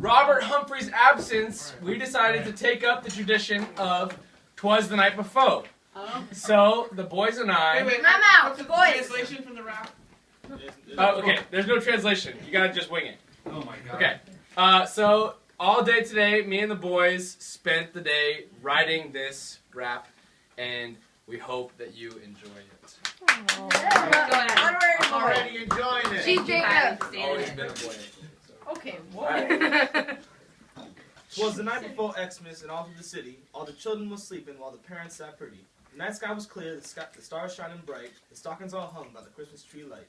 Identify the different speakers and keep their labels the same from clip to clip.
Speaker 1: Robert Humphrey's absence, we decided to take up the tradition of Twas the Night Befo. So, the boys and I...
Speaker 2: Wait,
Speaker 3: I'm out.
Speaker 2: What's the
Speaker 3: Boys.
Speaker 2: translation from the rap?
Speaker 1: Oh, okay, there's no translation. You gotta just wing it.
Speaker 2: Oh my god.
Speaker 1: Okay, so all day today, me and the boys spent the day writing this rap, and we hope that you enjoy it.
Speaker 3: I'm
Speaker 4: already enjoying it.
Speaker 3: She's Jacob.
Speaker 1: Always been a boy.
Speaker 3: Okay,
Speaker 4: Twas the night before Xmas, and all through the city, all the children were sleeping while the parents sat pretty. The night sky was clear, the stars shining bright, the stockings all hung by the Christmas tree light.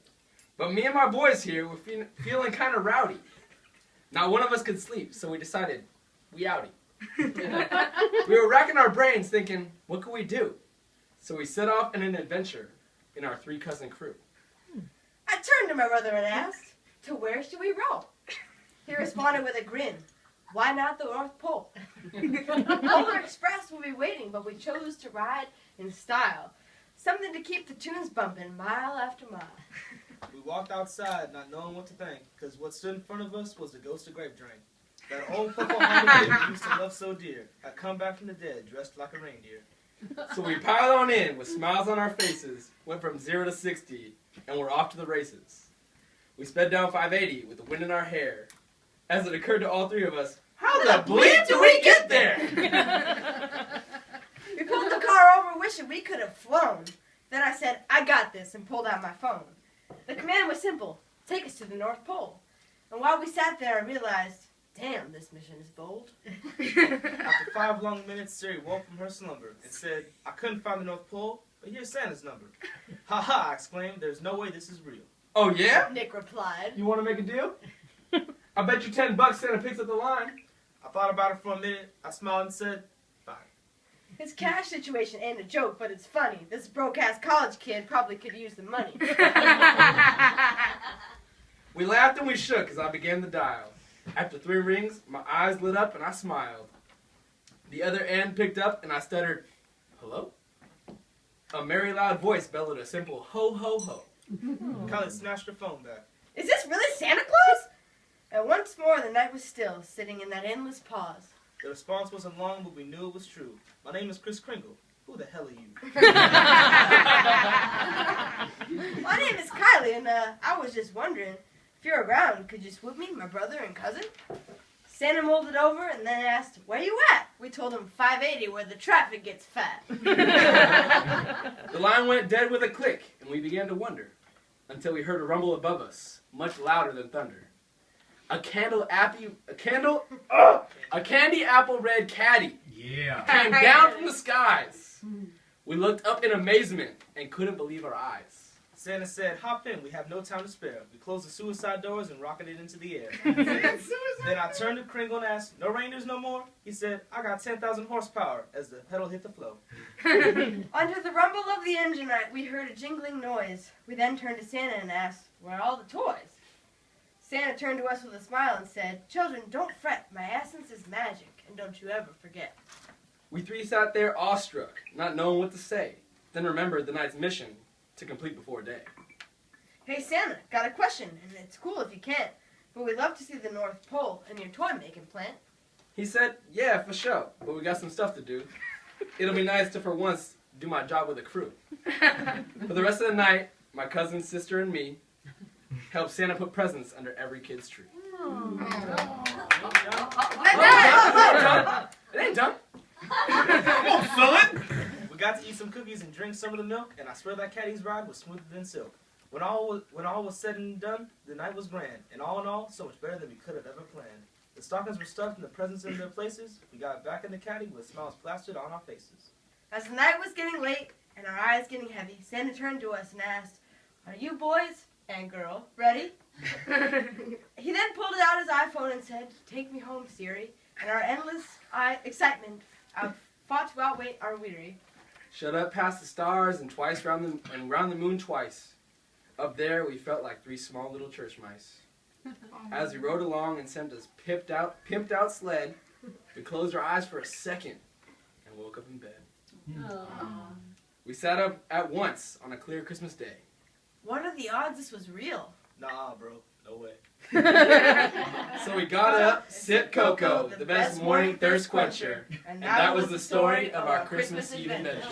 Speaker 1: But me and my boys here were feeling kind of rowdy. Not one of us could sleep, so we decided, we outie. We were racking our brains thinking, what could we do? So we set off on an adventure in our three-cousin crew.
Speaker 5: I turned to my brother and asked, "To where should we row?" He responded with a grin, "Why not the North Pole?" Polar Express will be waiting, but we chose to ride in style. Something to keep the tunes bumping mile after mile.
Speaker 4: We walked outside, not knowing what to think, because what stood in front of us was the ghost of grape drink. That old purple homage we used to love so dear had come back from the dead, dressed like a reindeer.
Speaker 1: So we piled on in with smiles on our faces, went from 0 to 60, and we're off to the races. We sped down 580 with the wind in our hair. As it occurred to all three of us, how the bleep do we get there?
Speaker 5: We pulled the car over, wishing we could have flown. Then I said, "I got this," and pulled out my phone. The command was simple: take us to the North Pole. And while we sat there, I realized, damn, this mission is bold.
Speaker 4: After 5 long minutes, Siri woke from her slumber and said, "I couldn't find the North Pole, but here's Santa's number." "Ha ha," I exclaimed, "there's no way this is real."
Speaker 1: Oh yeah?
Speaker 5: Nick replied.
Speaker 1: You want to make a deal? I bet you $10 Santa picks up the line.
Speaker 4: I thought about it for a minute, I smiled and said, "Fine."
Speaker 5: His cash situation ain't a joke, but it's funny. This broke-ass college kid probably could use the money.
Speaker 1: We laughed and we shook as I began to dial. After 3 rings, my eyes lit up and I smiled. The other end picked up and I stuttered, "Hello?" A merry loud voice bellowed a simple ho ho ho.
Speaker 4: Kylie snatched her phone back.
Speaker 5: Is this really Santa Claus? And once more the night was still, sitting in that endless pause.
Speaker 4: The response wasn't long, but we knew it was true. "My name is Kris Kringle. Who the hell are you?"
Speaker 5: My name is Kylie, and I was just wondering, if you're around, could you swoop me, my brother and cousin? Santa mulled it over and then asked, "Where you at?" We told him 580, where the traffic gets fat.
Speaker 1: The line went dead with a click, and we began to wonder, until we heard a rumble above us, much louder than thunder. A candy apple red caddy came down from the skies. We looked up in amazement and couldn't believe our eyes.
Speaker 4: Santa said, "Hop in, we have no time to spare." We closed the suicide doors and rocketed into the air. Then I turned to Kringle and asked, "No reindeers no more?" He said, "I got 10,000 horsepower," as the pedal hit the floor.
Speaker 5: Under the rumble of the engine, we heard a jingling noise. We then turned to Santa and asked, "Where are all the toys?" Santa turned to us with a smile and said, "Children, don't fret. My essence is magic, and don't you ever forget."
Speaker 1: We three sat there awestruck, not knowing what to say, then remembered the night's mission to complete before day.
Speaker 5: "Hey Santa, got a question, and it's cool if you can't, but we'd love to see the North Pole and your toy-making plant."
Speaker 1: He said, "Yeah, for sure, but we got some stuff to do. It'll be nice to, for once, do my job with a crew." For the rest of the night, my cousin, sister, and me helped Santa put presents under every kid's tree. It ain't done.
Speaker 4: We got to eat some cookies and drink some of the milk, and I swear that caddy's ride was smoother than silk. When all was said and done, the night was grand, and all in all, so much better than we could have ever planned. The stockings were stuffed and the presents in their places. We got back in the caddy with smiles plastered on our faces.
Speaker 5: As the night was getting late and our eyes getting heavy, Santa turned to us and asked, "Are you boys and girl ready?" He then pulled out his iPhone and said, "Take me home, Siri." And our endless excitement fought to outweigh our weary.
Speaker 1: Shut up past the stars and twice round the moon twice. Up there, we felt like 3 small little church mice. As we rode along in Santa's pimped out sled, we closed our eyes for a second and woke up in bed. We sat up at once on a clear Christmas day.
Speaker 5: What are the odds this was real?
Speaker 4: Nah, bro. No way.
Speaker 1: So we got up, sipped cocoa, the best morning thirst quencher. And that was the story of our Christmas Eve adventure.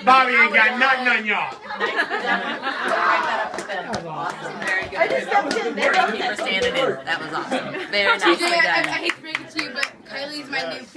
Speaker 2: Bobby ain't got nothing on y'all.
Speaker 3: That was awesome. Very good.
Speaker 5: I just stepped in there.
Speaker 3: Thank you for standing in. That was awesome. Very nicely
Speaker 6: TJ,
Speaker 3: done.
Speaker 6: I hate to break it to you, but Kylie's my new favorite.